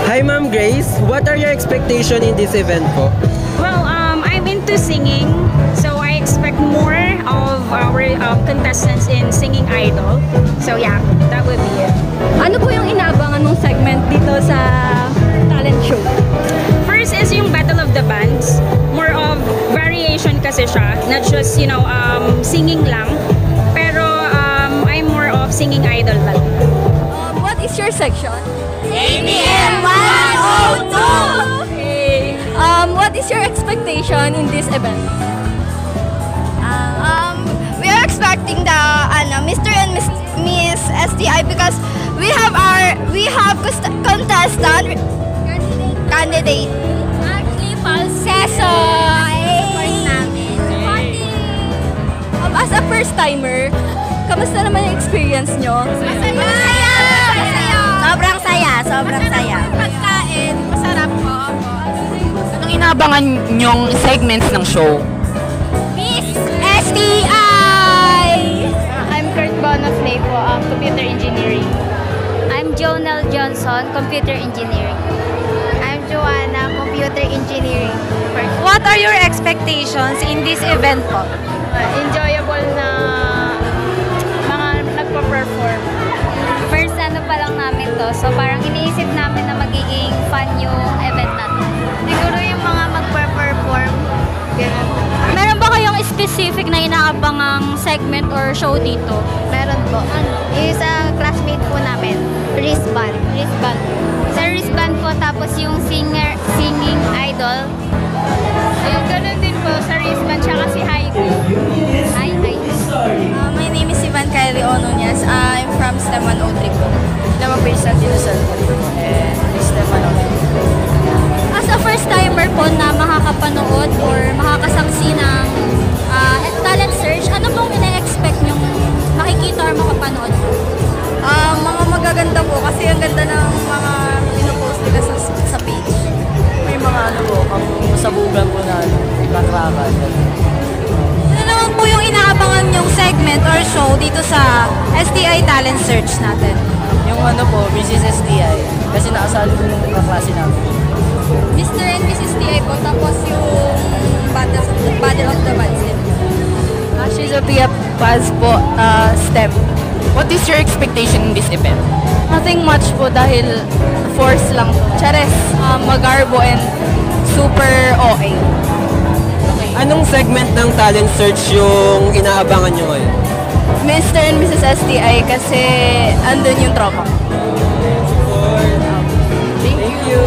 Hi Ma'am Grace, what are your expectation in this event po? Well, I'm into singing, so I expect more of our contestants in Singing Idol. So yeah, that would be it. Ano po yung inaabangan mong segment dito sa talent show? First is yung Battle of the Bands. More of variation kasi siya, not just, singing lang. Pero I'm more of Singing Idol talaga. What is your section? ABM 102! Okay. What is your expectation in this event? We are expecting the Mr. and Miss STI because we have contestant candidate. Actually, Palseso! As a first timer, kamusta naman yung experience nyo? Masaya! Sobrang saya, sobrang saya. Pagkain, masarap po. Anong inaabangan nyong segments ng show? Miss STI! I'm Kurt Bonaflay po, Computer Engineering. I'm Jonel Johnson, Computer Engineering. I'm Joanna, Computer Engineering. What are your expectations in this event po? Enjoyable na mga nagpa-perform. First ano pa lang namin to, so parang iniisip namin na magiging fun yung event natin. Siguro yung mga magpa-perform. Ganun. Meron ba kayong specific na inaabangang segment or show dito? Meron po. Yung sa classmate po namin, wristband. Wristband. Sa wristband po, tapos yung singing idol. Ayun, ganun din po sa wristband siya kasi Heidi. Hi, hi. My name is Ivan Kylie Ononyas. I'm from STEM 103 po. Naman po isang dinasal po and STEM 103. As a first timer po na makakapanood or makakasaksi ng talent search, ano pong ina-expect nyong makikita or makapanood? Mga magaganda po kasi ang ganda ng mga pinopost nila sa page. May mga sabugan po na ipakrakan. Ano naman po yung inaabangan nyong segment or show dito sa STI Talent Search natin? Yung po, Mrs. STI. Kasi nakasali po ng kaklase namin. Mr. and Mrs. TI po, tapos yung Battle of the Bands din. She's a Tia Paz po, STEM. What is your expectation in this event? Nothing much po dahil force lang to. Chares, magarbo and super okay. Anong segment ng talent search yung inaabangan nyo ngayon? Mr. and Mrs. STI kasi andun yung tropa. Thank you!